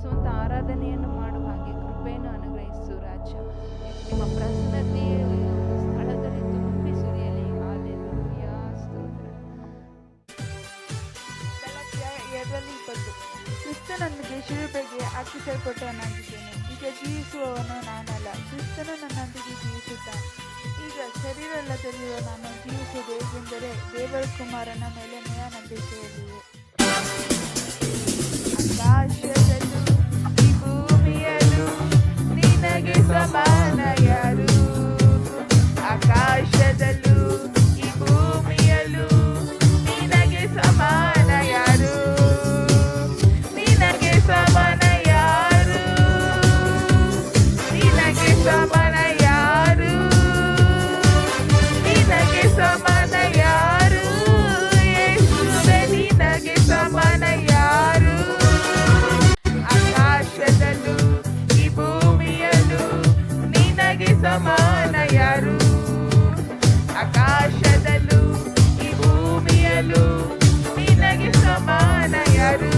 ಮೆಚ್ಚಿಸುವಂಥ ಆರಾಧನೆಯನ್ನು ಮಾಡುವ ಹಾಗೆ ಕೃಪೆಯನ್ನು ಅನುಗ್ರಹಿಸು ರಾಜ. ನಿಮ್ಮ ಪ್ರಸನ್ನತೆಯ ಸ್ಥಳದಲ್ಲಿ ತುಂಬಿ ಸುರಿಯಲಿ. ಹಾಲೆಲೂಯಾ, ಸ್ತೋತ್ರ. ಗಲಾತ್ಯ 2:20 ಕ್ರಿಸ್ತನೊಂದಿಗೆ ಶಿಲುಬೆಗೆ ಹಾಕಿಸಲ್ಪಟ್ಟವನಾಗಿದ್ದೇನೆ. ಈಗ ಜೀವಿಸುವವನು ನಾನಲ್ಲ, ಕ್ರಿಸ್ತನು ನನ್ನೊಂದಿಗೆ ಜೀವಿಸುತ್ತಾನೆ. ಈಗ ಶರೀರದಲ್ಲಿರುವ ನಾನು ಜೀವಿಸುವುದು ಹೇಗೆಂದರೆ ದೇವರ ಕುಮಾರನ ಮೇಲೆ ನೇರ ನಂಬಿಕೆಯಲ್ಲಿಯೇ. ಆಕಾಶದಲ್ಲೂ ಈ ಭೂಮಿಯಲ್ಲೂ ನಿನಗೆ ಸಮಾನ ಯಾರು? ಆಕಾಶದಲ್ಲೂ ಈ ಭೂಮಿಯಲ್ಲೂ ನಿನಗೆ ಸಮಾನ ಯಾರು? ನಿನಗೆ ಸಮಾನ ಯಾರು? ನಿನಗೆ ಸಮಾನ ಯಾರು? ನಿನಗೆ ಸಮಾನ ಯಾರು? ಯೇಸುವೇ, ನಿನಗೆ ಸಮಾನ ಯಾರು? ಆಕಾಶದಲ್ಲೂ ಈ ಭೂಮಿಯಲ್ಲೂ ನಿನಗೆ ಸಮಾನ ಯಾರು? ಆಕಾಶದಲ್ಲೂ ಈ ಭೂಮಿಯಲ್ಲೂ ನಿನಗೆ ಸಮಾನ ಯಾರು?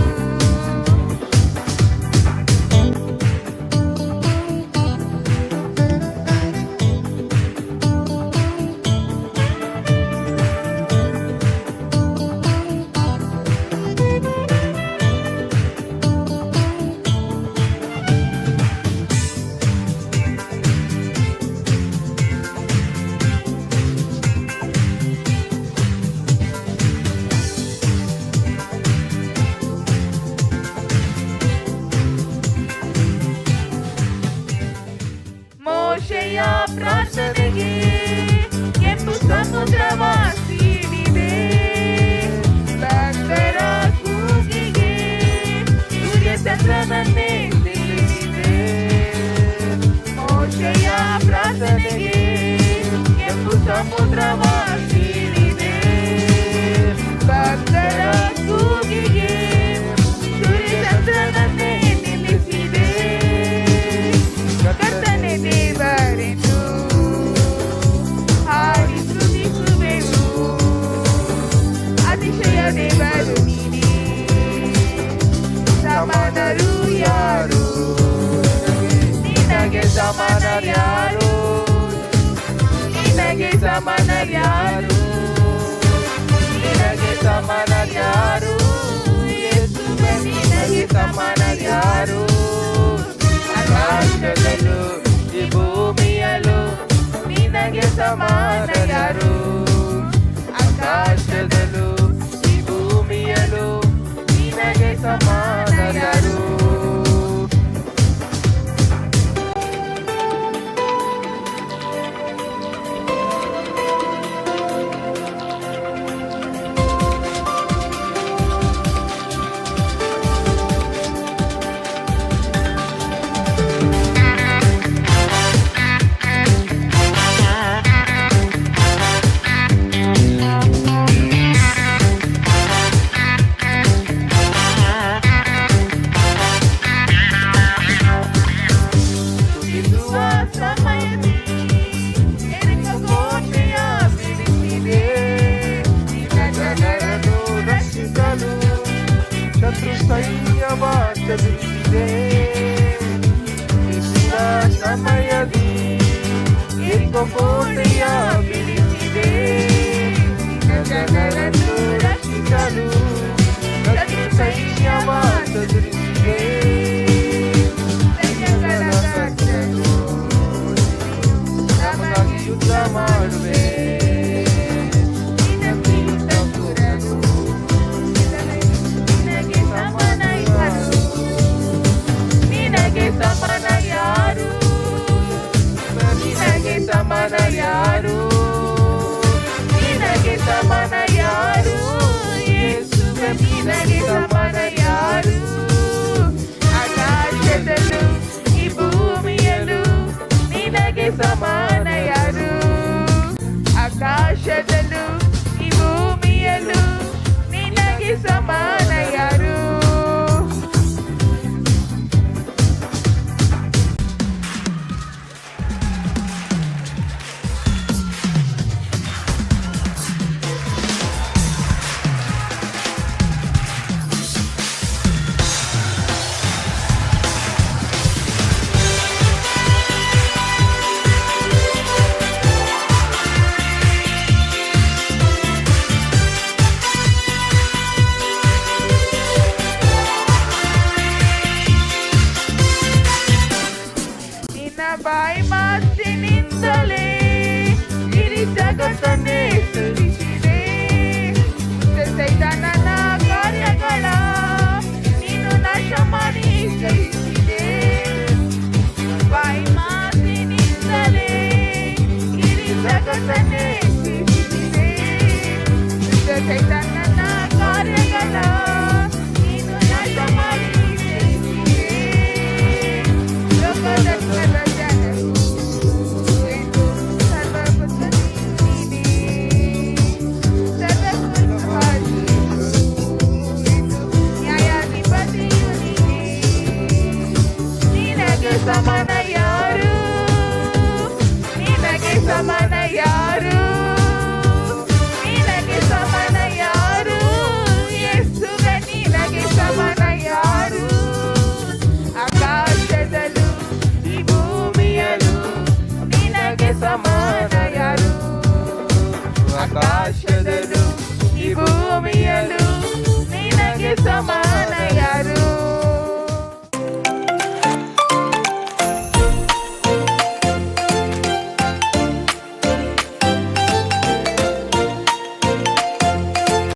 ಮೋಶೆಯ ಪ್ರಾರ್ಥನೆಗೆ ಕೆಂಪು ಸಮುದ್ರವ ಸೀಳಿದೆ. ಭಕ್ತರ ಕೂಗಿಗೆ ಸೂರ್ಯ ಚಂದ್ರನನ್ನೇ ತಿಳಿಸಿದೆ. ಮೋಶೆಯ ಪ್ರಾರ್ಥನೆಗೆ ಕೆಂಪು ಸಮುದ್ರವ ಸೀಳಿದೆ. ಭಕ್ತರ ಕೂಗಿಗೆ ಸೂರ್ಯ ಚಂದ್ರನನ್ನೇ ನಿಲ್ಲಿಸಿದೆ. ಕರ್ತನೇ ದೇವರೆಂದು ಹಾಡಿ ಸ್ತುತಿಸುವೆವು. ಅತಿಶಯ ದೇವರು ನೀನೇ, ಸಮಾನರು ಯಾರು? ನಿನಗೆ ಸಮಾನ ಯಾರು? ನಿನಗೆ ಸಮಾನ ಯಾರು? ನಿನಗೆ ಸಮಾನ ಯಾರು? ಯೇಸುವೇ, ನಿನಗೆ ಸಮಾನ ಯಾರು? ಆಕಾಶದಲ್ಲೂ ಈ ಭೂಮಿಯಲ್ಲೂ ನಿನಗೆ ಸಮಾನ ಯಾರು? ಆಕಾಶದಲ್ಲೂ ಈ ಭೂಮಿಯಲ್ಲೂ ನಿನಗೆ ಸಮಾನ ಯಾರು? ತುಡಿಸುವ ಸಮಯದಲ್ಲಿ ಎರಿಕೋ ಕೋಟೆಯ ಬಿಡಿಸಿದೆ. ನಿನ್ನ ಜನರನ್ನು ರಕ್ಷಿಸಲು ಶತ್ರು ಸೈನ್ಯವ ಚದುರಿಸಿದೆ. ತುಡಿಸುವ ಸಮಯದಲ್ಲಿ ಎರಿಕೋ ಕೋಟೆಯ ಬಿಡಿಸಿದೆ. ನಿನ್ನ ಜನರನ್ನು ರಕ್ಷಿಸಲು ಶತ್ರು ಸೈನ್ಯವ ಚದುರಿಸಿದೆ. ನಮಗಾಗಿ ಯುದ್ಧ ಮಾಡುವೆ. ನಿನಗೆ ಸಮಾನ ಯಾರು? ನಿನಗೆ ಸಮಾನ ಯಾರು? ನಿನಗೆ ಸಮಾನ ಯಾರು? ಚೈತನ್ಯನ ಕಾರ್ಯಗಳ